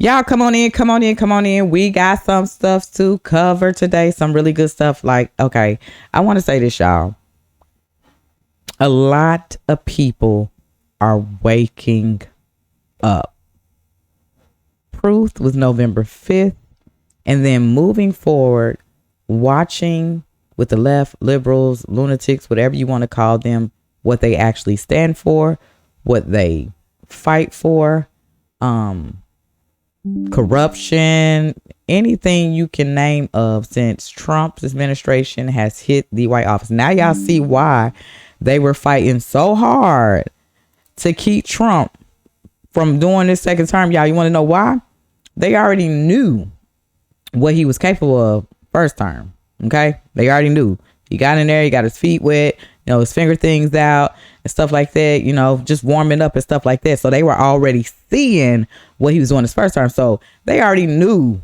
Y'all come on in, come on in, come on in. We got some stuff to cover today. Some really good stuff. Like, okay, I want to say this, y'all. A lot of people are waking up. Proof was November 5th. And then moving forward, watching with the left, liberals, lunatics, whatever you want to call them, what they actually stand for, what they fight for, corruption, anything you can name of since Trump's administration has hit the White Office. Now y'all see why they were fighting so hard to keep Trump from doing this second term. Y'all, you want to know why? They already knew what he was capable of first term. Okay, they already knew. He got in there, he got his feet wet, his finger things out and stuff like that, just warming up and stuff like that. So they were already seeing what he was doing his first term. So they already knew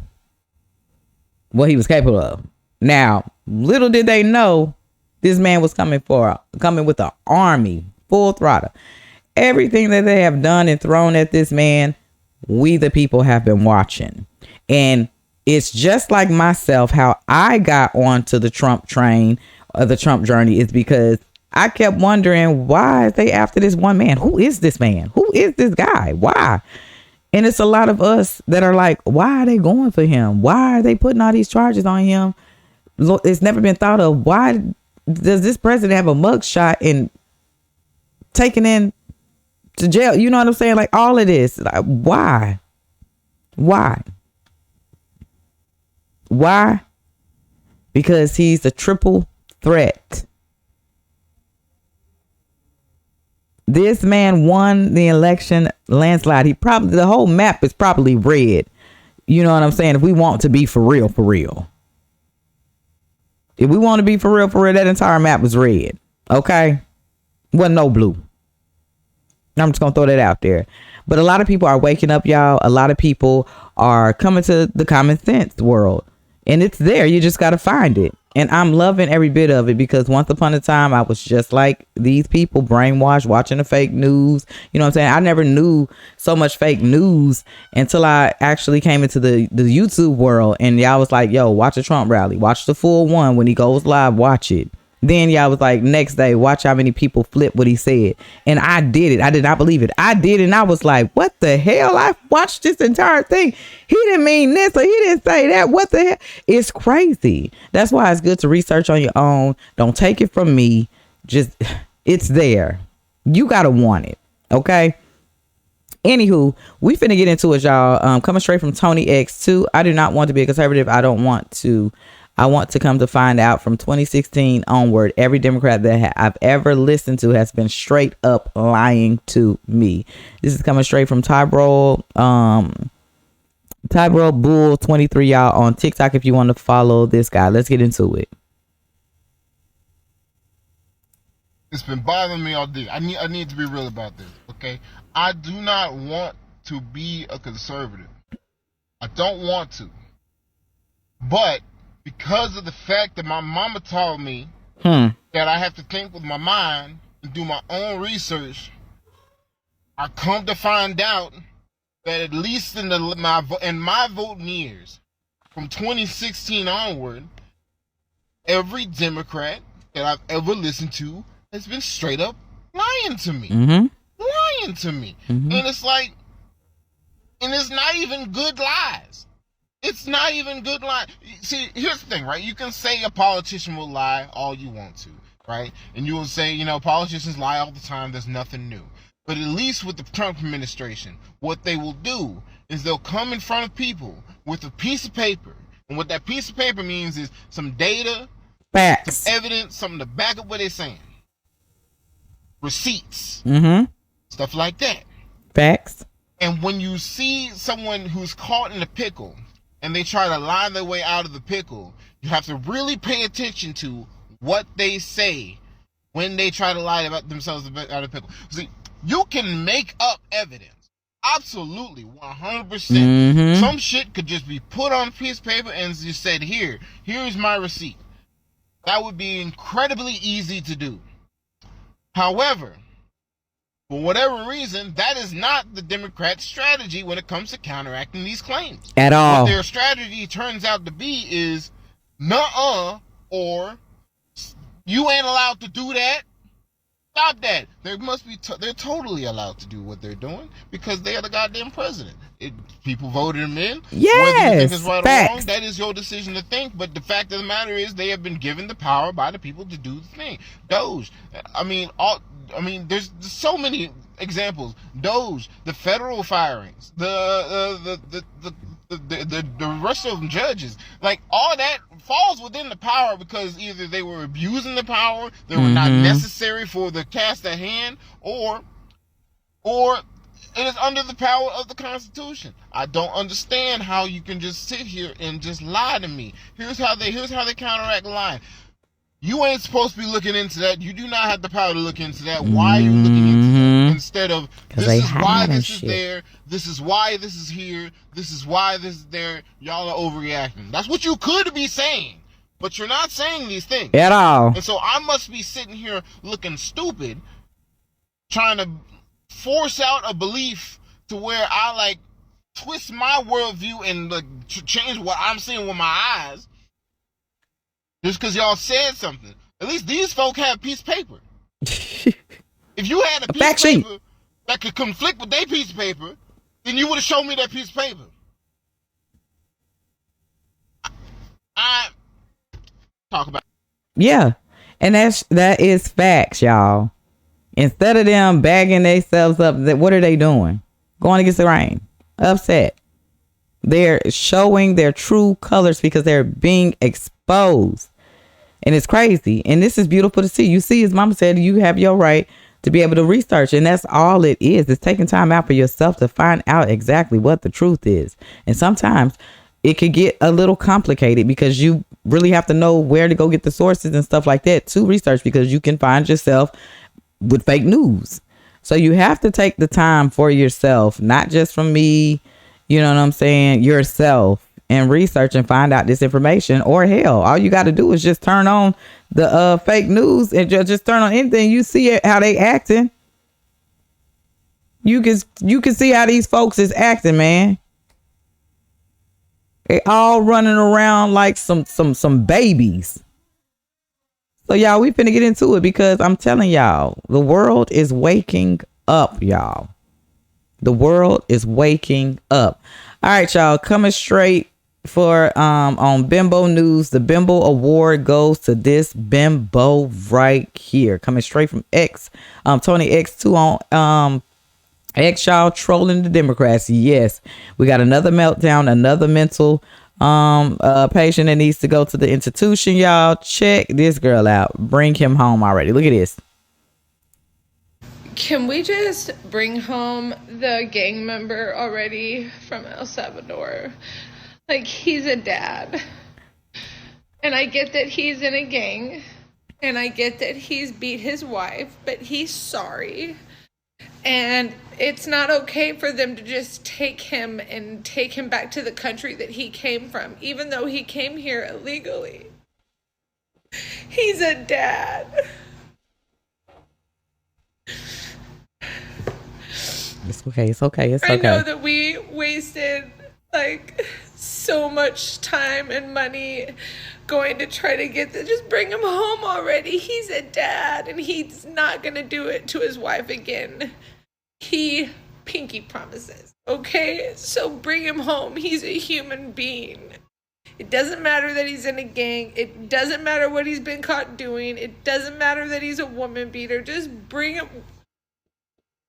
what he was capable of. Now, little did they know this man was coming with an army, full throttle. Everything that they have done and thrown at this man, we the people have been watching. And it's just like myself, how I got onto the Trump train or the Trump journey is because I kept wondering, why are they after this one man? Who is this man? Who is this guy? Why? And it's a lot of us that are like, why are they going for him? Why are they putting all these charges on him? It's never been thought of. Why does this president have a mugshot and taken in to jail? You know what I'm saying? Like all of this. Like, why? Why? Because he's a triple threat. This man won the election landslide. The whole map is probably red. You know what I'm saying? If we want to be for real. If we want to be for real, that entire map was red. Okay? Wasn't no blue. I'm just going to throw that out there. But a lot of people are waking up, y'all. A lot of people are coming to the common sense world. And it's there. You just got to find it. And I'm loving every bit of it because once upon a time, I was just like these people, brainwashed, watching the fake news. You know what I'm saying? I never knew so much fake news until I actually came into the YouTube world. And y'all was like, yo, watch a Trump rally. Watch the full one. When he goes live, watch it. Then y'all was like, next day, watch how many people flip what he said. And I did it. I did not believe it. I did. And I was like, what the hell? I watched this entire thing. He didn't mean this or he didn't say that. What the hell? It's crazy. That's why it's good to research on your own. Don't take it from me. Just, it's there. You got to want it. Okay. Anywho, we finna get into it, y'all. Coming straight from Tony X2. I do not want to be a conservative. I want to come to find out from 2016 onward, every Democrat that I've ever listened to has been straight up lying to me. This is coming straight from Tyrell Bull 23, y'all, on TikTok if you want to follow this guy. Let's get into it. It's been bothering me all day. I need to be real about this, okay? I do not want to be a conservative. I don't want to. But because of the fact that my mama taught me that I have to think with my mind and do my own research, I come to find out that at least in my voting years, from 2016 onward, every Democrat that I've ever listened to has been straight up lying to me. Lying to me. And it's like, and it's not even good lies. It's not even good lie. See, here's the thing, right? You can say a politician will lie all you want to, right? And you will say, politicians lie all the time. There's nothing new. But at least with the Trump administration, what they will do is they'll come in front of people with a piece of paper. And what that piece of paper means is some data, facts, some evidence, something to back up what they're saying. Receipts. Stuff like that. Facts. And when you see someone who's caught in a pickle, and they try to lie their way out of the pickle, you have to really pay attention to what they say when they try to lie about themselves out of the pickle. See, you can make up evidence. Absolutely, 100%. Some shit could just be put on a piece of paper and just said, here's my receipt. That would be incredibly easy to do. However, For whatever reason, that is not the Democrats' strategy when it comes to counteracting these claims. At all. What their strategy turns out to be is nuh-uh, or you ain't allowed to do that. Stop that. There must be. They're totally allowed to do what they're doing because they are the goddamn president. People voted them in. Yes. Whether you think it's right Facts. or wrong, that is your decision to think. But the fact of the matter is, they have been given the power by the people to do the thing. Doge. There's so many examples. Doge, the federal firings, the rest of them judges, like all that falls within the power because either they were abusing the power, they were not necessary for the task at hand, or it is under the power of the Constitution. I don't understand how you can just sit here and just lie to me. Here's how they counteract lying. You ain't supposed to be looking into that. You do not have the power to look into that. Why are you looking into that? Instead of, this is why this is there, this is why this is here, this is why this is there, y'all are overreacting. That's what you could be saying, but you're not saying these things. At all. And so I must be sitting here looking stupid, trying to force out a belief to where I like twist my worldview and like change what I'm seeing with my eyes. Just because y'all said something. At least these folk have a piece of paper. If you had a piece of paper that could conflict with their piece of paper, then you would have shown me that piece of paper. I talk about. Yeah. And that is facts, y'all. Instead of them bagging themselves up, what are they doing? Going against the grain. Upset. They're showing their true colors because they're being exposed. And it's crazy. And this is beautiful to see. You see, as Mama said, you have your right to be able to research. And that's all it is. It's taking time out for yourself to find out exactly what the truth is. And sometimes it could get a little complicated because you really have to know where to go get the sources and stuff like that to research, because you can find yourself with fake news. So you have to take the time for yourself, not just from me, you know what I'm saying, yourself, and research and find out this information. Or hell, all you got to do is just turn on the fake news and just turn on anything. You see it, how they acting. You can see how these folks is acting, man. They all running around like some babies. So y'all, we finna get into it because I'm telling y'all, the world is waking up, y'all. The world is waking up. All right, y'all, coming straight for on Bimbo News. The Bimbo Award goes to this bimbo right here, coming straight from X. Tony X2 on X, y'all, trolling the Democrats. Yes, we got another meltdown, another mental patient that needs to go to the institution. Y'all, check this girl out. Bring him home already. Look at this. Can we just bring home the gang member already from El Salvador? Like, he's a dad. And I get that he's in a gang. And I get that he's beat his wife. But he's sorry. And it's not okay for them to just take him and take him back to the country that he came from, even though he came here illegally. He's a dad. It's okay. It's okay. It's okay. I know that we wasted like so much time and money going to try to get this. Just bring him home already. He's a dad and he's not going to do it to his wife again. He pinky promises. Okay? So bring him home. He's a human being. It doesn't matter that he's in a gang. It doesn't matter what he's been caught doing. It doesn't matter that he's a woman beater. Just bring him.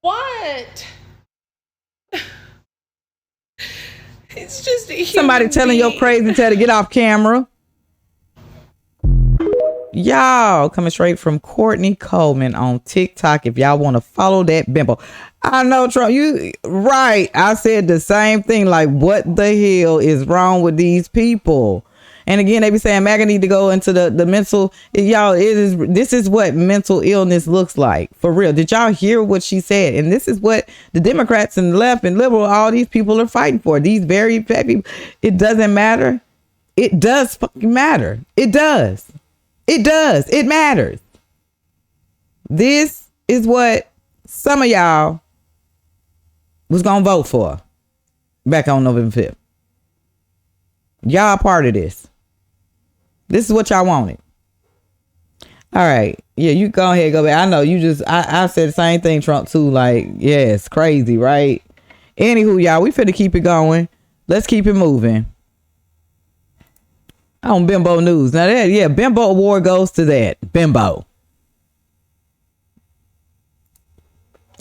What? It's just a human Somebody telling being. your crazy tail to get off camera. Y'all, coming straight from Courtney Coleman on TikTok. If y'all want to follow that bimbo. I know, Trump, you right. I said the same thing. Like, what the hell is wrong with these people? And again, they be saying MAGA need to go into the mental. Y'all, this is what mental illness looks like. For real. Did y'all hear what she said? And this is what the Democrats and the left and liberal, all these people are fighting for. These very bad people. It doesn't matter. It does fucking matter. It does. It does. It matters. This is what some of y'all was gonna vote for back on November 5th. Y'all part of this. This is what y'all wanted. All right. Yeah, you go ahead, go back. I know you just, I said the same thing, Trump, too. Like, yeah, it's crazy, right? Anywho, y'all, we finna keep it going. Let's keep it moving. On Bimbo News. Now, that, yeah, Bimbo Award goes to that. Bimbo.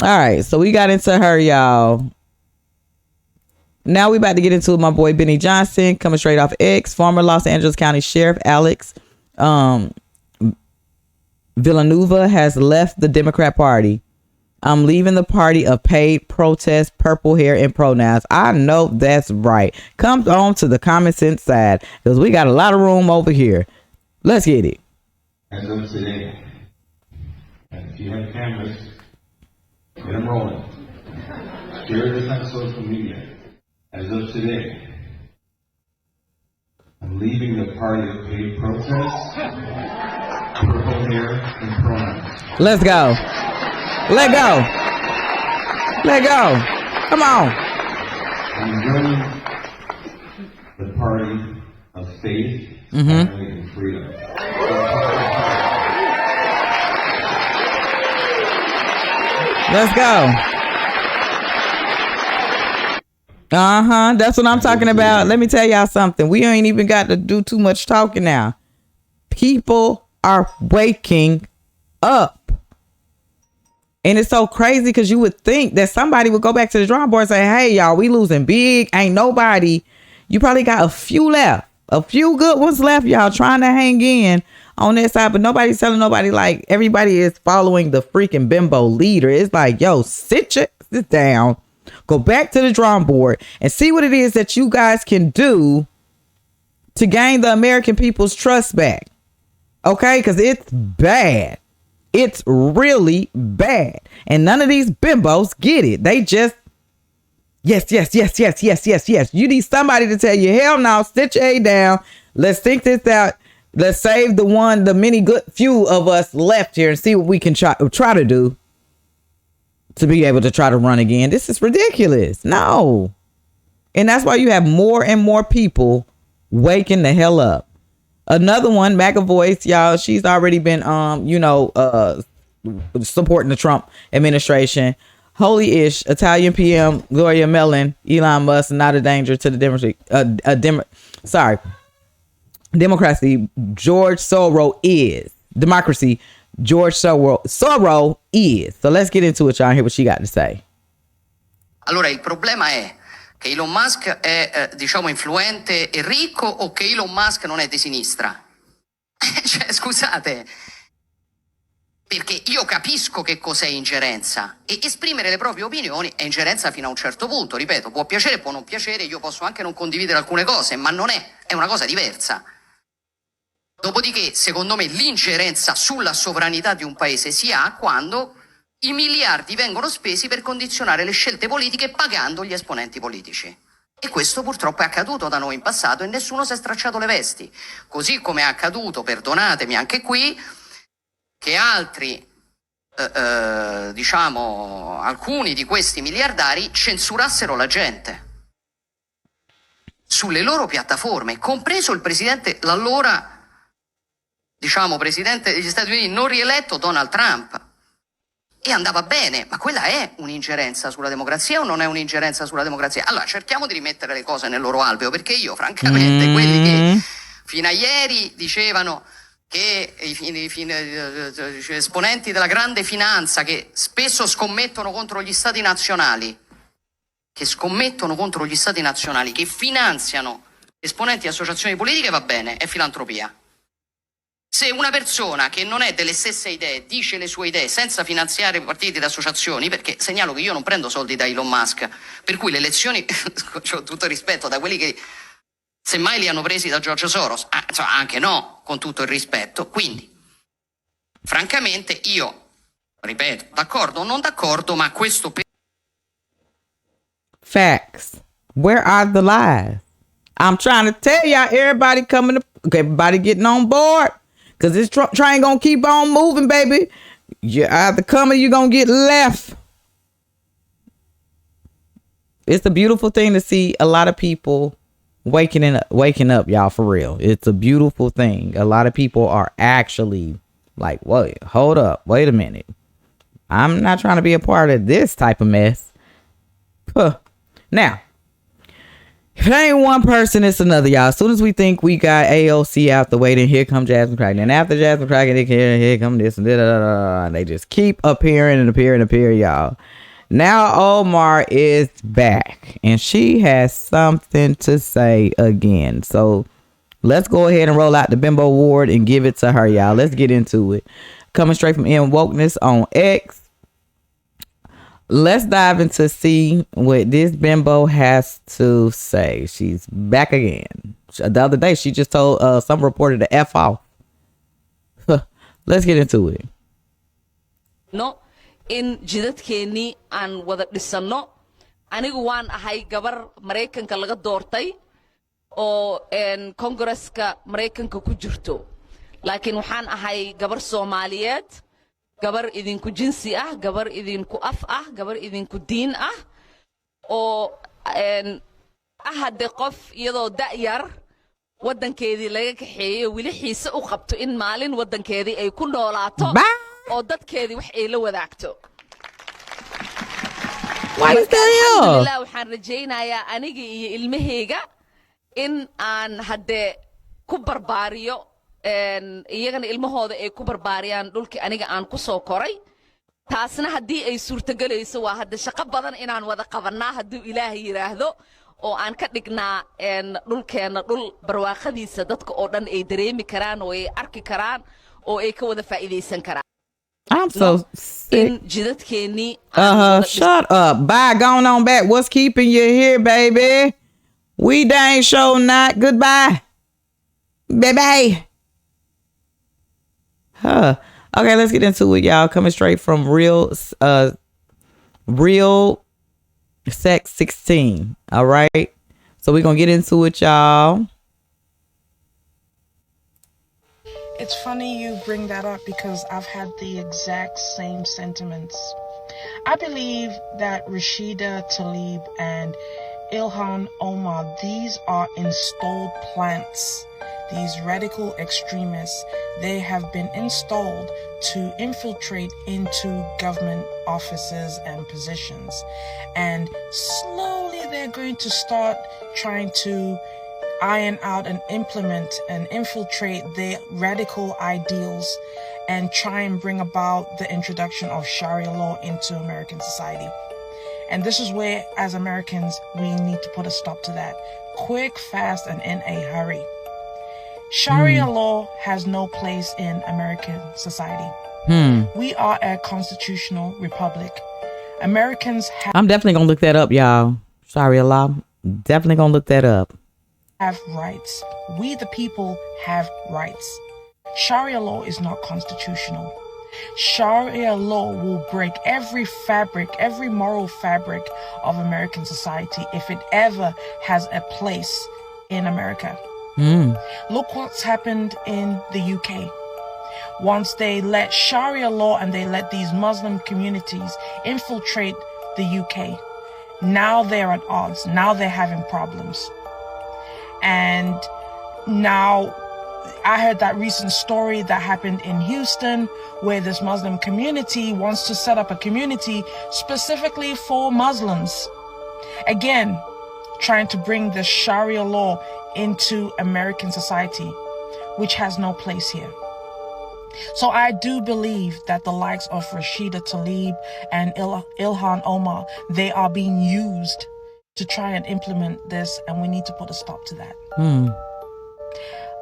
All right. So we got into her, y'all. Now we about to get into my boy Benny Johnson, coming straight off X. Former Los Angeles County Sheriff Alex Villanueva has left the Democrat Party. I'm leaving the party of paid protest, purple hair, and pronouns. I know that's right. Come on to the common sense side, because we got a lot of room over here. Let's get it. As of today, and if you have cameras, get them rolling. Share this on social media. As of today, I'm leaving the party of paid protest, purple hair, and pronouns. Let's go. Let go. Let go. Come on. I'm joining the party of faith, family, and freedom. Let's go. That's what I'm talking about. Let me tell y'all something. We ain't even got to do too much talking now. People are waking up. And it's so crazy because you would think that somebody would go back to the drawing board and say, hey, y'all, we losing big. Ain't nobody. You probably got a few left. A few good ones left, y'all, trying to hang in on that side. But nobody's telling nobody, like, everybody is following the freaking bimbo leader. It's like, yo, sit down. Go back to the drawing board and see what it is that you guys can do to gain the American people's trust back. Okay? Because it's bad. It's really bad. And none of these bimbos get it. They just, yes. You need somebody to tell you, hell no, sit your A down. Let's think this out. Let's save the many good few of us left here and see what we can try to do to be able to try to run again. This is ridiculous. No. And that's why you have more and more people waking the hell up. Another one, MAGA Voice, y'all, she's already been, supporting the Trump administration. Holy-ish, Italian PM, Gloria Mellon, Elon Musk, not a danger to the democracy. George Soros is. Democracy, George Soros is. So let's get into it, y'all, and hear what she got to say. Allora, il problema è che Elon Musk è, diciamo, influente e ricco o che Elon Musk non è di sinistra? Cioè, scusate, perché io capisco che cos'è ingerenza e esprimere le proprie opinioni è ingerenza fino a un certo punto, ripeto, può piacere, può non piacere, io posso anche non condividere alcune cose, ma non è una cosa diversa. Dopodiché, secondo me, l'ingerenza sulla sovranità di un paese si ha quando i miliardi vengono spesi per condizionare le scelte politiche pagando gli esponenti politici. E questo purtroppo è accaduto da noi in passato e nessuno si è stracciato le vesti. Così come è accaduto, perdonatemi anche qui, che altri, diciamo, alcuni di questi miliardari censurassero la gente sulle loro piattaforme, compreso il presidente, l'allora, diciamo, presidente degli Stati Uniti non rieletto Donald Trump. E andava bene, ma quella è un'ingerenza sulla democrazia o non è un'ingerenza sulla democrazia? Allora, cerchiamo di rimettere le cose nel loro alveo, perché io, francamente, quelli che fino a ieri dicevano che gli esponenti della grande finanza che spesso scommettono contro gli stati nazionali, che finanziano esponenti di associazioni politiche, va bene, è filantropia. Se una persona che non è delle stesse idee dice le sue idee senza finanziare partiti ed associazioni, perché segnalo che io non prendo soldi da Elon Musk, per cui le elezioni, ho tutto rispetto da quelli che semmai li hanno presi da George Soros, insomma, anche no, con tutto il rispetto. Quindi, francamente, io, ripeto, d'accordo o non d'accordo, ma questo... Facts. Where are the lies? I'm trying to tell y'all, everybody getting on board. Because this train gonna keep on moving, baby. You either come or you gonna get left. It's a beautiful thing to see a lot of people waking up, y'all, for real. It's a beautiful thing. A lot of people are actually like, wait, hold up, wait a minute. I'm not trying to be a part of this type of mess. Huh. Now, if it ain't one person, it's another, y'all. As soon as we think we got AOC out the way, then here come Jasmine Crockett. And after Jasmine Crockett, here come this and and they just keep appearing and appearing, y'all. Now Omar is back, and she has something to say again. So let's go ahead and roll out the Bimbo Award and give it to her, y'all. Let's get into it. Coming straight from M Wokeness on X. Let's dive into see what this bimbo has to say. She's back again. The other day, she just told some reporter to F off. Let's get into it. No, in jidadkeennii aan wada dhisano. Anigu waan ahay gabar Mareykanka laga doortay oo Kongresska Mareykanka ku jirto. Laakiin waxaan ahay gabar Soomaaliyeed. gabar idinku jinsi ah, gabar idinku af ah, gabar idinku diin ah oo hadde qof iyadoo da'yar wadankeedii laga kaxeeyo wili xiise u qabto in maalin wadankeedii ay ku noolaato oo dadkeedii wax ay la wadaagto. Alhamdulillah, waxaan rajaynayaa aniga iyo ilmahayga in aan hadde ku barbaariyo iyagana ilmahooda ay ku barbaariyaan dhulkii aniga aan ku soo koray. taasna haddii ay suurtagelayso waa hadda shaqo badan inaan wada qabanaa hadduu ilaahay yiraahdo oo aan ka dhignaa dhulkeena dhul barwaaqadiisa dadka oo dhan ay dareemi karaan oo ay arki karaan oo ay ka wada faa'iideysan karaan. I'm so sick. jidadkeennii Shut up. Bye. Going on back. What's keeping you here, baby? We dang show not. Goodbye. Baby. Okay, let's get into it, y'all. Coming straight from real sex 16. All right. So we're gonna get into it, y'all. It's funny you bring that up because I've had the exact same sentiments. I believe that Rashida Tlaib and Ilhan Omar, these are installed plants. These radical extremists, they have been installed to infiltrate into government offices and positions. And slowly they're going to start trying to iron out and implement and infiltrate their radical ideals and try and bring about the introduction of Sharia law into American society. And this is where, as Americans, we need to put a stop to that. Quick, fast, and in a hurry. Sharia law has no place in American society. We are a constitutional republic. Americans I'm definitely going to look that up, y'all. Sharia law. Definitely going to look that up. Have rights. We the people have rights. Sharia law is not constitutional. Sharia law will break every fabric, every moral fabric of American society if it ever has a place in America. Look what's happened in the UK. Once they let Sharia law and they let these Muslim communities infiltrate the UK, now they're at odds. Now they're having problems. And now I heard that recent story that happened in Houston where this Muslim community wants to set up a community specifically for Muslims. Again, trying to bring the Sharia law into American society, which has no place here. So I do believe that the likes of Rashida Tlaib and Ilhan Omar, they are being used to try and implement this, and we need to put a stop to that.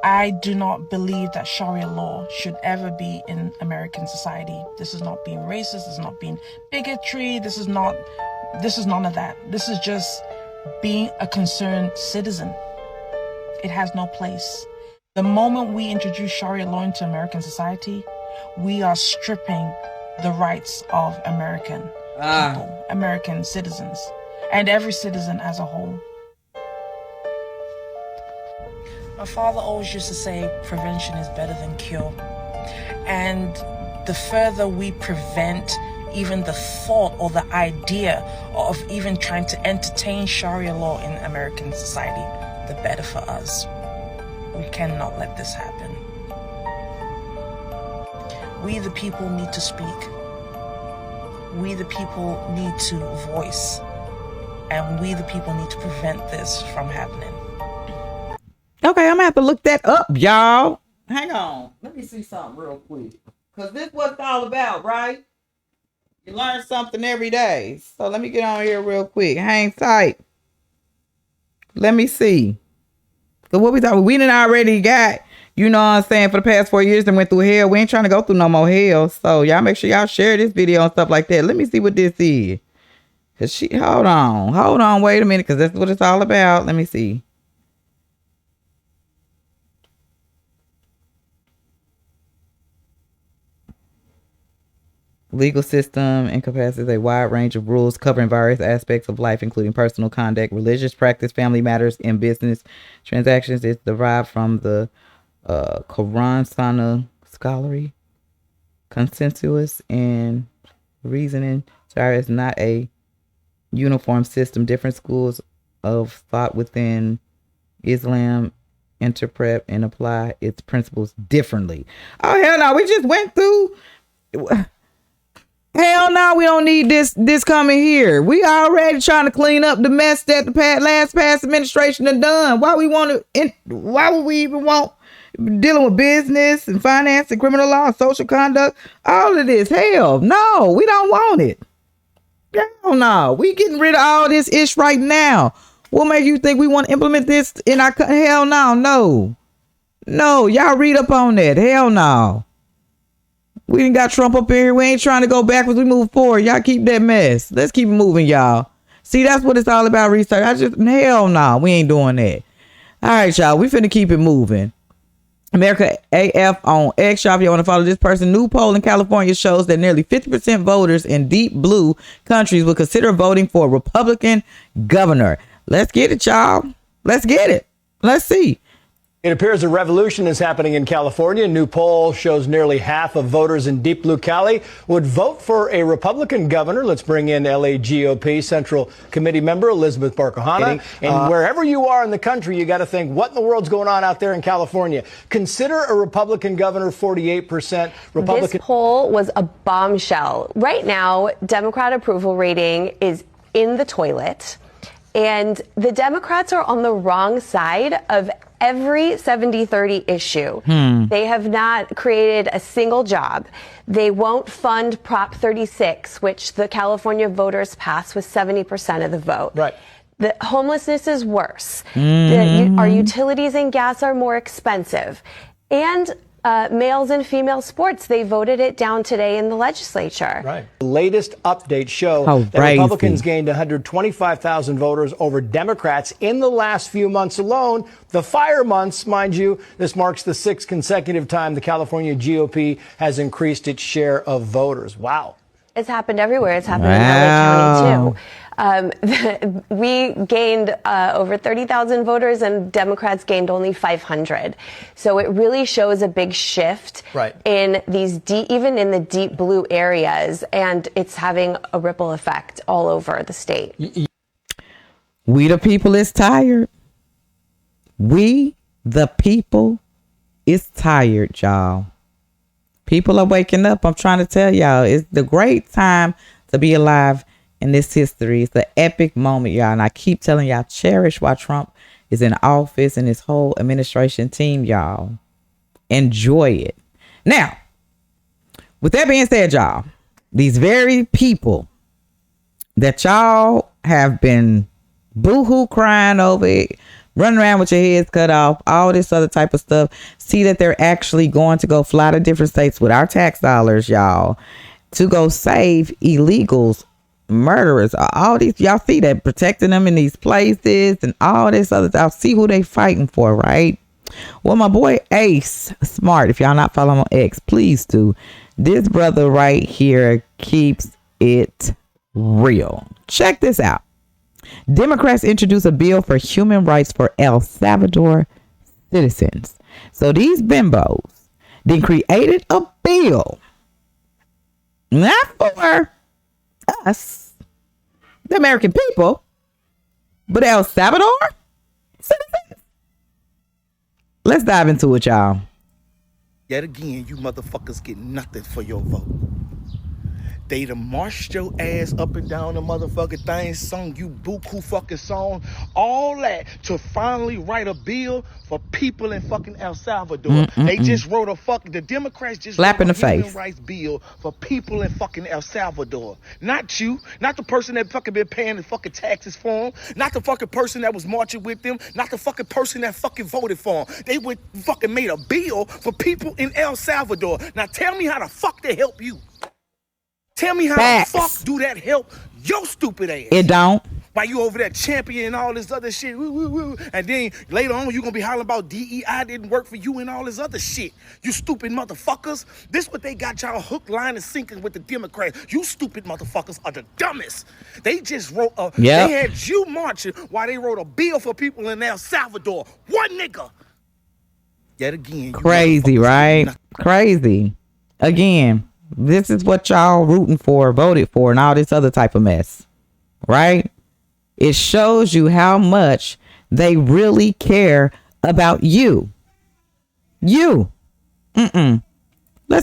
I do not believe that Sharia law should ever be in American society. This is not being racist, this is not being bigotry, this is none of that. This is just being a concerned citizen. It has no place. The moment we introduce Sharia law into American society, we are stripping the rights of American people, American citizens, and every citizen as a whole. My father always used to say prevention is better than cure. And the further we prevent even the thought or the idea of even trying to entertain Sharia law in American society, the better for us. We cannot let this happen. We the people need to speak. We the people need to voice. And we the people need to prevent this from happening. Okay, I'm gonna have to look that up, y'all. Hang on. Let me see something real quick. Because this is what it's all about, right? You learn something every day. So let me get on here real quick. Hang tight. Let me see. So what we thought, we done already got, you know what I'm saying, for the past 4 years and went through hell. We ain't trying to go through no more hell. So y'all make sure y'all share this video and stuff like that. Let me see what this is. Cause hold on, wait a minute, because that's what it's all about. Let me see. Legal system encompasses a wide range of rules covering various aspects of life, including personal conduct, religious practice, family matters, and business transactions. It's derived from the Quran, Sunnah, scholarly, consensus, and reasoning. Sharia is not a uniform system. Different schools of thought within Islam interpret and apply its principles differently. Oh, hell no. We just went through... Hell no, we don't need this coming here. We already trying to clean up the mess that the past administration have done. Why would we even want dealing with business and finance and criminal law and social conduct? All of this. Hell no, we don't want it. Hell no. We getting rid of all this ish right now. What make you think we want to implement this in our hell no. No, y'all read up on that. Hell no. We done got Trump up here. We ain't trying to go backwards. We move forward. Y'all keep that mess. Let's keep it moving, y'all. See, that's what it's all about, research. Hell no, we ain't doing that. All right, y'all. We finna keep it moving. America AF on X, y'all. If you want to follow this person, new poll in California shows that nearly 50% voters in deep blue countries would consider voting for a Republican governor. Let's get it, y'all. Let's get it. Let's see. It appears a revolution is happening in California. A new poll shows nearly half of voters in Deep Blue Cali would vote for a Republican governor. Let's bring in LA GOP Central Committee member Elizabeth Barkahana. And wherever you are in the country, you got to think, what in the world's going on out there in California? Consider a Republican governor, 48% Republican. This poll was a bombshell. Right now, Democrat approval rating is in the toilet. And the Democrats are on the wrong side of every 70-30 issue. They have not created a single job. They won't fund Prop 36, which the California voters passed with 70% of the vote. Right. The homelessness is worse. Our utilities and gas are more expensive. And males and female sports, they voted it down today in the legislature. Right. The latest updates show that Republicans gained 125,000 voters over Democrats in the last few months alone. The fire months, mind you, this marks the 6th consecutive time the California GOP has increased its share of voters. Wow. It's happened everywhere. It's happened in LA County, too. We gained over 30,000 voters and Democrats gained only 500. So it really shows a big shift in these even in the deep blue areas, and it's having a ripple effect all over the state. We the people is tired. We the people is tired, y'all. People are waking up. I'm trying to tell y'all, it's the great time to be alive in this history. It's the epic moment, y'all. And I keep telling y'all, cherish while Trump is in office and his whole administration team, y'all. Enjoy it. Now, with that being said, y'all, these very people that y'all have been boo-hoo crying over it, running around with your heads cut off, all this other type of stuff, see that they're actually going to go fly to different states with our tax dollars, y'all, to go save illegals, murderers, all these. Y'all see that, protecting them in these places and all this other stuff. See who they fighting for, right? Well, my boy Ace Smart, if y'all not following on X, please do. This brother right here keeps it real. Check this out. Democrats introduce a bill for human rights for El Salvador citizens. So these bimbos then created a bill Not for us, the American people, but El Salvador citizens. Let's dive into it, y'all. Yet again, you motherfuckers get nothing for your vote. They done marched your ass up and down the motherfucking thing, sung you buku fucking song, all that to finally write a bill for people in fucking El Salvador. They just wrote the Democrats just Slap in wrote the a human face. rights bill for people in fucking El Salvador. Not you, not the person that fucking been paying the fucking taxes for them, not the fucking person that was marching with them, not the fucking person that fucking voted for them. They would fucking made a bill for people in El Salvador. Now tell me how the fuck they help you. Tell me how Facts. the fuck do that help your stupid ass? It don't. While you over there championing all this other shit, woo, woo, woo. And then later on you gonna be hollering about DEI didn't work for you and all this other shit. You stupid motherfuckers. This what they got y'all hook, line, and sinking with the Democrats. You stupid motherfuckers are the dumbest. They just wrote they had you marching while they wrote a bill for people in El Salvador. One nigga. Yet again. Crazy, right? Crazy. Again. This is what y'all rooting for, voted for, and all this other type of mess, right? It shows you how much they really care about you. Let's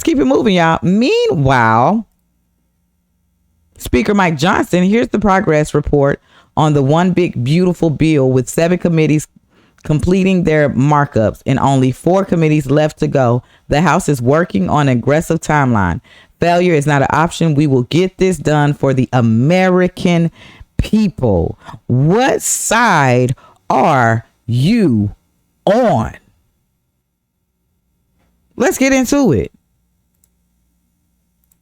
keep it moving, y'all. Meanwhile, Speaker Mike Johnson, here's the progress report on the one big beautiful bill with 7 committees completing their markups and only 4 committees left to go. The House is working on an aggressive timeline. Failure is not an option. We will get this done for the American people. What side are you on? Let's get into it.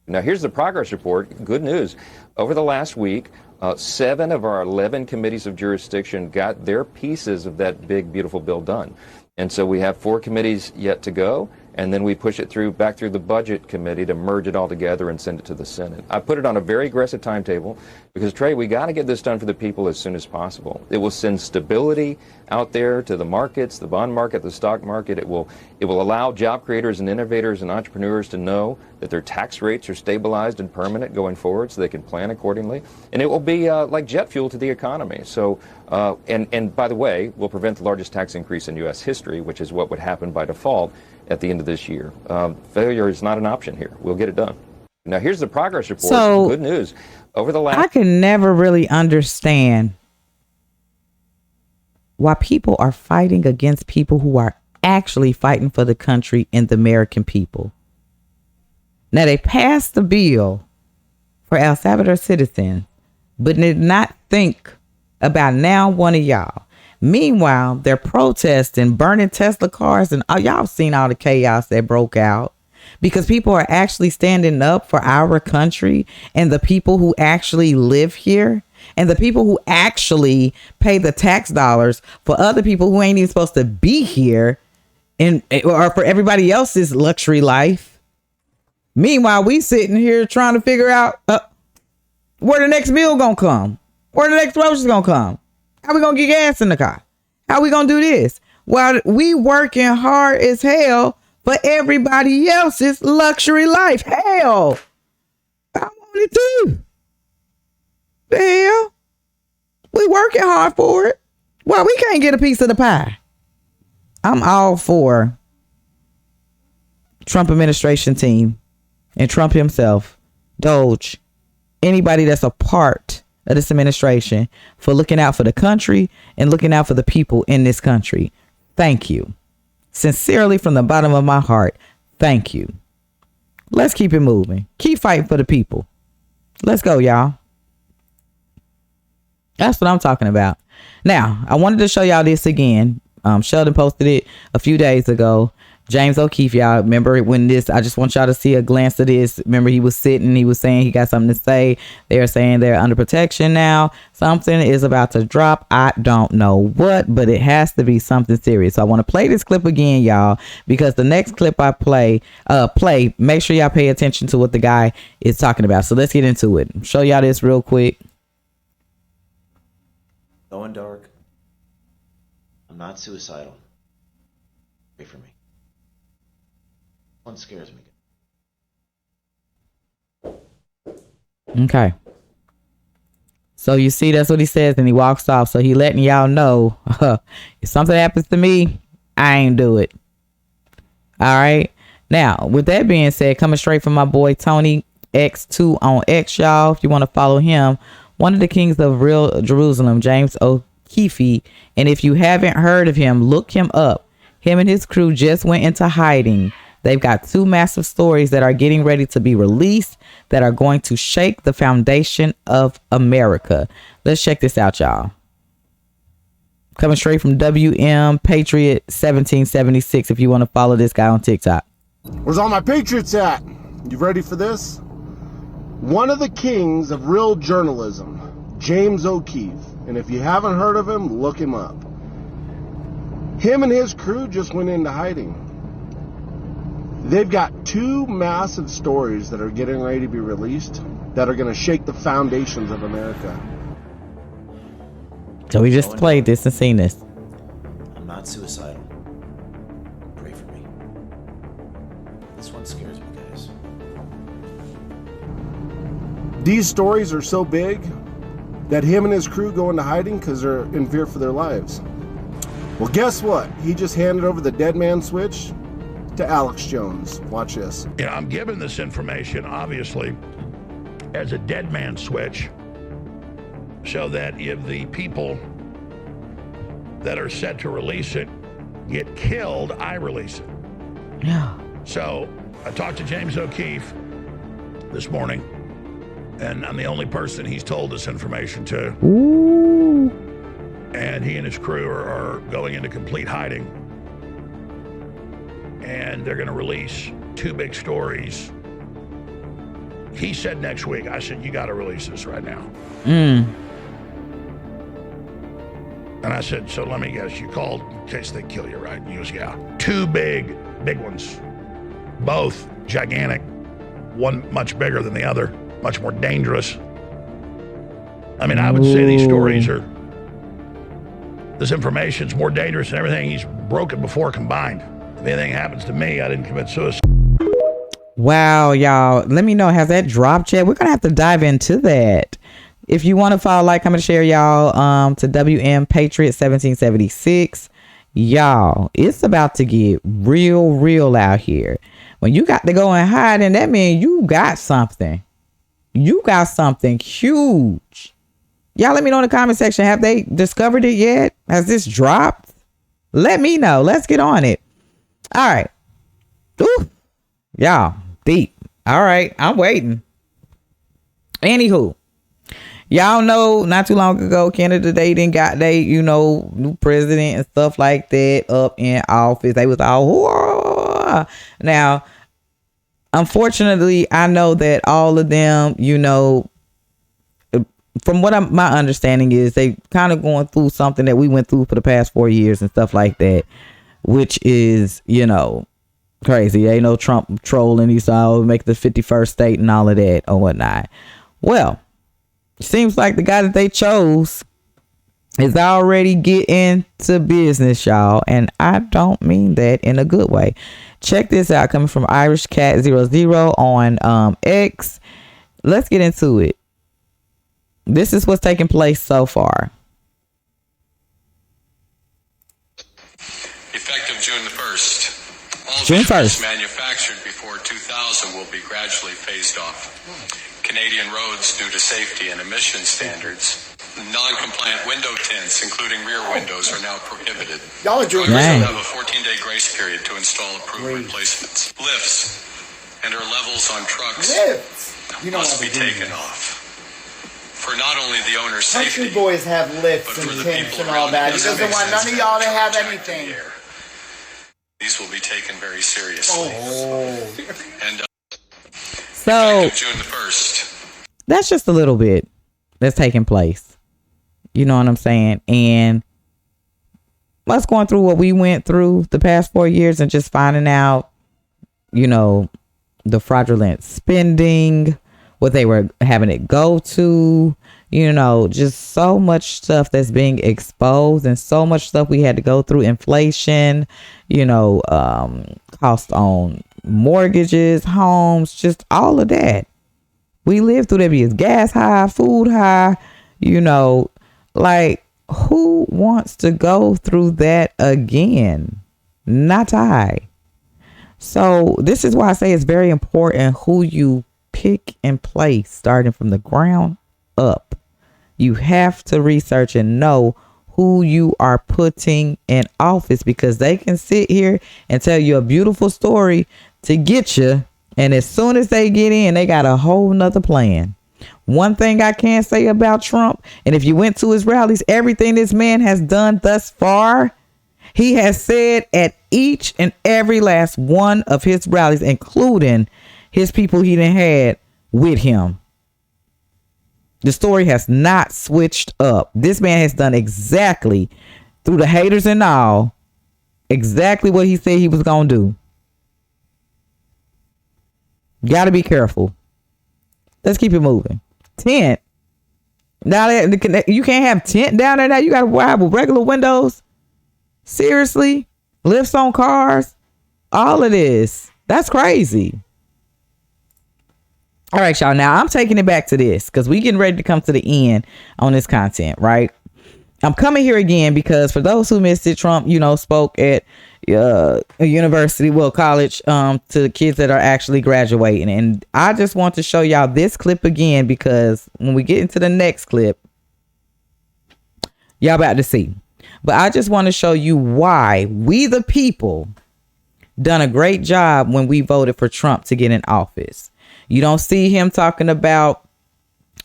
Now, here's the progress report. Good news. Over the last week, 7 of our 11 committees of jurisdiction got their pieces of that big, beautiful bill done. And so we have 4 committees yet to go, and then we push it back through the Budget Committee to merge it all together and send it to the Senate. I put it on a very aggressive timetable because, Trey, we got to get this done for the people as soon as possible. It will send stability out there to the markets, the bond market, the stock market. It will allow job creators and innovators and entrepreneurs to know that their tax rates are stabilized and permanent going forward so they can plan accordingly. And it will be like jet fuel to the economy. So, and by the way, will prevent the largest tax increase in U.S. history, which is what would happen by default at the end of this year. Failure is not an option here. We'll get it done. Now, here's the progress report. So, good news. Over the last... I can never really understand why people are fighting against people who are actually fighting for the country and the American people. Now, they passed the bill for El Salvador citizens, but did not think about now one of y'all. Meanwhile, they're protesting, burning Tesla cars, and y'all seen all the chaos that broke out because people are actually standing up for our country and the people who actually live here and the people who actually pay the tax dollars for other people who ain't even supposed to be here or for everybody else's luxury life. Meanwhile, we sitting here trying to figure out where the next bill gonna come, where the next grocery's gonna come. How we gonna get gas in the car? How we gonna do this? While we working hard as hell for everybody else's luxury life. Hell, I want it too. The hell? We working hard for it. Well, we can't get a piece of the pie. I'm all for Trump administration team and Trump himself, Doge, anybody that's a part of this administration for looking out for the country and looking out for the people in this country. Thank you. Sincerely, from the bottom of my heart, thank you. Let's keep it moving. Keep fighting for the people. Let's go, y'all. That's what I'm talking about. Now, I wanted to show y'all this again. Sheldon posted it a few days ago. James O'Keefe, y'all remember when this, I just want y'all to see a glance of this. Remember, he was sitting, he was saying he got something to say. They're saying they're under protection now. Something is about to drop. I don't know what, but it has to be something serious. So I want to play this clip again, y'all, because the next clip I play, make sure y'all pay attention to what the guy is talking about. So let's get into it. Show y'all this real quick. Going dark. I'm not suicidal. Pray for me. One scares me. Okay. So you see, that's what he says, and he walks off. So he letting y'all know, if something happens to me, I ain't do it. All right. Now, with that being said, coming straight from my boy Tony X2 on X, y'all. If you want to follow him, one of the kings of real Jerusalem, James O'Keefe. And if you haven't heard of him, look him up. Him and his crew just went into hiding. They've got 2 massive stories that are getting ready to be released that are going to shake the foundation of America. Let's check this out, y'all. Coming straight from WM Patriot 1776. If you want to follow this guy on TikTok. Where's all my patriots at? You ready for this? One of the kings of real journalism, James O'Keefe. And if you haven't heard of him, look him up. Him and his crew just went into hiding. They've got 2 massive stories that are getting ready to be released that are going to shake the foundations of America. So we just played this and seen this. I'm not suicidal. Pray for me. This one scares me, guys. These stories are so big that him and his crew go into hiding because they're in fear for their lives. Well, guess what? He just handed over the dead man switch to Alex Jones. Watch this. You know, I'm given this information, obviously, as a dead man switch, so that if the people that are set to release it get killed, I release it. Yeah. So I talked to James O'Keefe this morning, and I'm the only person he's told this information to. Ooh. And he and his crew are going into complete hiding. And they're going to release 2 big stories. He said next week. I said, you got to release this right now. And I said, so let me guess, you called in case they kill you, right? He goes, yeah. 2 big ones. Both gigantic. One much bigger than the other. Much more dangerous. I mean, I would say these stories are, this information's more dangerous than everything he's broken before combined. If anything happens to me, I didn't commit suicide. Wow, y'all. Let me know, has that dropped yet? We're going to have to dive into that. If you want to follow, like, comment, share, y'all, to WM Patriot 1776. Y'all, it's about to get real out here. When you got to go and hide, and that means you got something. You got something huge. Y'all let me know in the comment section. Have they discovered it yet? Has this dropped? Let me know. Let's get on it. All right. Ooh. Y'all, deep. All right. I'm waiting. Anywho. Y'all know not too long ago, Canada, they got new president and stuff like that up in office. They was all, now, unfortunately, I know that all of them, from what my understanding is, they kind of going through something that we went through for the past 4 years and stuff like that, which is, crazy. Ain't no Trump trolling. He's all make the 51st state and all of that or whatnot. Well, seems like the guy that they chose is already getting to business, y'all. And I don't mean that in a good way. Check this out. Coming from Irish Cat 00 on X. Let's get into it. This is what's taking place so far. Effective June the 1st. All June vehicles 1st. manufactured before 2000 will be gradually phased off. Canadian roads, due to safety and emission standards, non-compliant window tints, including rear windows, are now prohibited. Y'all are doing Drivers great. will have a 14-day grace period to install approved replacements. Lifts and our levels on trucks must be taken off. For not only the owner's safety, Country boys have lifts but for and the tints people and all around that. He us, doesn't makes want none sense of y'all to to have protect anything. the air. These will be taken very seriously. And So June the 1st. that's just a little bit that's taking place. You know what I'm saying? And us going through what we went through the past 4 years and just finding out, the fraudulent spending, what they were having it go to, just so much stuff that's being exposed and so much stuff we had to go through. Inflation, cost on mortgages, homes, just all of that. We lived through that BS. Gas high, food high, like who wants to go through that again? Not I. So this is why I say it's very important who you pick and place starting from the ground up. You have to research and know who you are putting in office, because they can sit here and tell you a beautiful story to get you. And as soon as they get in, they got a whole nother plan. One thing I can say about Trump, and if you went to his rallies, everything this man has done thus far, he has said at each and every last one of his rallies, including his people he done had with him. The story has not switched up. This man has done exactly, through the haters and all, exactly what he said he was going to do. Got to be careful. Let's keep it moving. Tent. Now you can't have tent down there now. You got to have regular windows. Seriously? Lifts on cars? All of this. That's crazy. All right, y'all. Now I'm taking it back to this because we getting ready to come to the end on this content, right? I'm coming here again because for those who missed it, Trump, spoke at a university, college, to kids that are actually graduating. And I just want to show y'all this clip again, because when we get into the next clip, y'all about to see. But I just want to show you why we, the people, done a great job when we voted for Trump to get in office. You don't see him talking about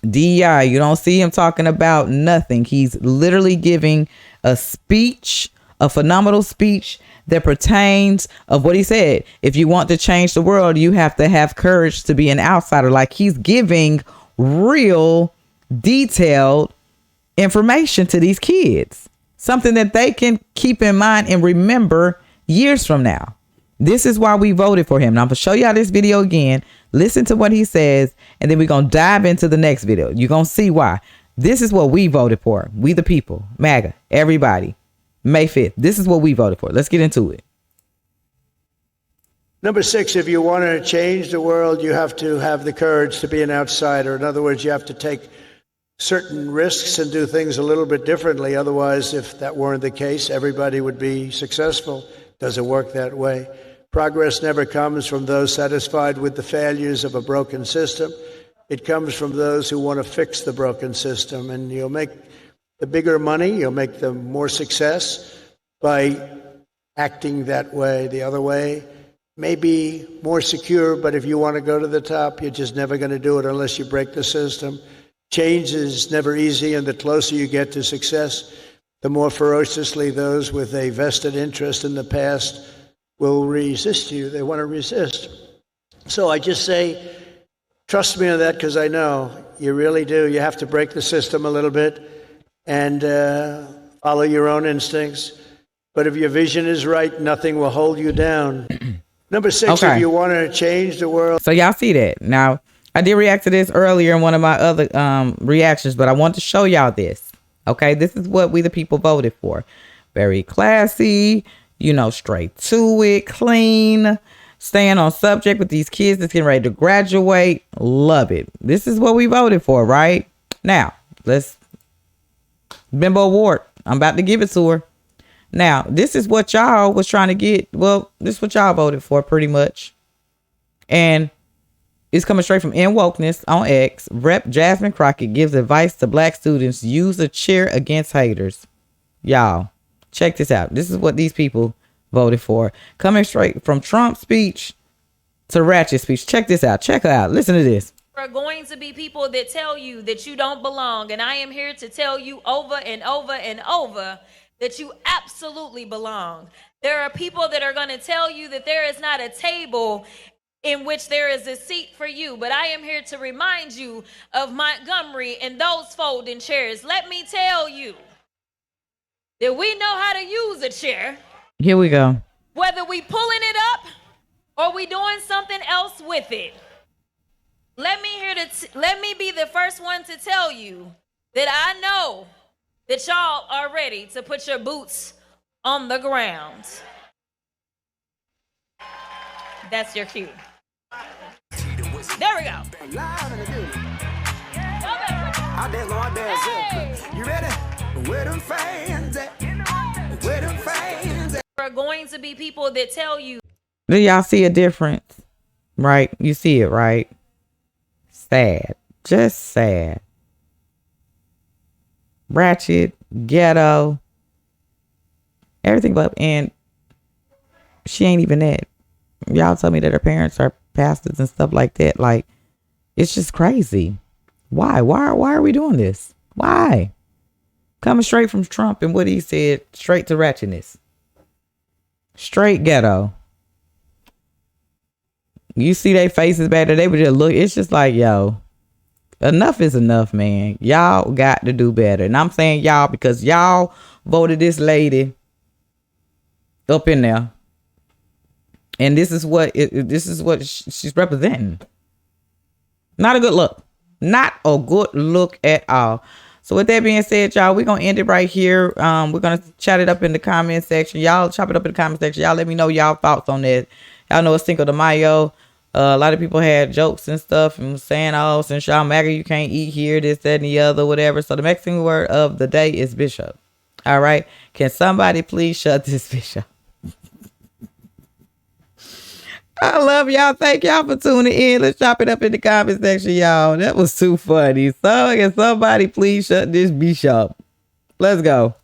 DEI. You don't see him talking about nothing. He's literally giving a speech, a phenomenal speech that pertains of what he said. If you want to change the world, you have to have courage to be an outsider. Like, he's giving real detailed information to these kids. Something that they can keep in mind and remember years from now. This is why we voted for him. Now I'm going to show y'all this video again. Listen to what he says, and then we're going to dive into the next video. You're going to see why. This is what we voted for. We the people. MAGA. Everybody. May 5th. This is what we voted for. Let's get into it. Number 6, if you want to change the world, you have to have the courage to be an outsider. In other words, you have to take certain risks and do things a little bit differently. Otherwise, if that weren't the case, everybody would be successful. Doesn't work that way. Progress never comes from those satisfied with the failures of a broken system. It comes from those who want to fix the broken system. And you'll make the bigger money, you'll make the more success by acting that way. The other way may be more secure, but if you want to go to the top, you're just never going to do it unless you break the system. Change is never easy, and the closer you get to success, the more ferociously those with a vested interest in the past will resist you. They want to resist. So I just say, trust me on that, because I know you really do. You have to break the system a little bit and follow your own instincts. But if your vision is right, nothing will hold you down. Number 6, okay. If you want to change the world. So y'all see that. Now, I did react to this earlier in one of my other reactions, but I want to show y'all this. Okay, this is what we the people voted for. Very classy, straight to it, clean, staying on subject with these kids that's getting ready to graduate. Love it. This is what we voted for, right? Now, let's Bimbo Award. I'm about to give it to her. Now, this is what y'all was trying to get. Well, this is what y'all voted for pretty much. And it's coming straight from In Wokeness on X. Rep. Jasmine Crockett gives advice to black students. Use a chair against haters. Y'all, check this out. This is what these people voted for. Coming straight from Trump's speech to Ratchet's speech. Check this out. Check her out. Listen to this. There are going to be people that tell you that you don't belong. And I am here to tell you over and over and over that you absolutely belong. There are people that are going to tell you that there is not a table in which there is a seat for you. But I am here to remind you of Montgomery and those folding chairs. Let me tell you that we know how to use a chair. Here we go. Whether we pulling it up or we doing something else with it. Let me be the first one to tell you that I know that y'all are ready to put your boots on the ground. That's your cue. There we go. You ready? Where them fans at? Where them fans at? There are going to be people that tell you. Do y'all see a difference? Right? You see it, right? Sad. Just sad. Ratchet, ghetto, everything but, and she ain't even that. Y'all tell me that her parents are pastors and stuff like that. Like, it's just crazy. Why are we doing this? Why? Coming straight from Trump and what he said, straight to ratchetness. Straight ghetto. You see their faces back there, they would just look. It's just like, yo, enough is enough, man. Y'all got to do better. And I'm saying y'all because y'all voted this lady up in there. And this is what she's representing. Not a good look. Not a good look at all. So with that being said, y'all, we're going to end it right here. We're going to chat it up in the comment section. Y'all chop it up in the comment section. Y'all let me know y'all thoughts on this. Y'all know it's Cinco de Mayo. A lot of people had jokes and stuff and saying, oh, since y'all MAGA, you can't eat here, this, that, and the other, whatever. So the Mexican word of the day is bishop. All right. Can somebody please shut this bishop? I love y'all. Thank y'all for tuning in. Let's chop it up in the comment section, y'all. That was too funny. So can somebody please shut this bishop? Let's go.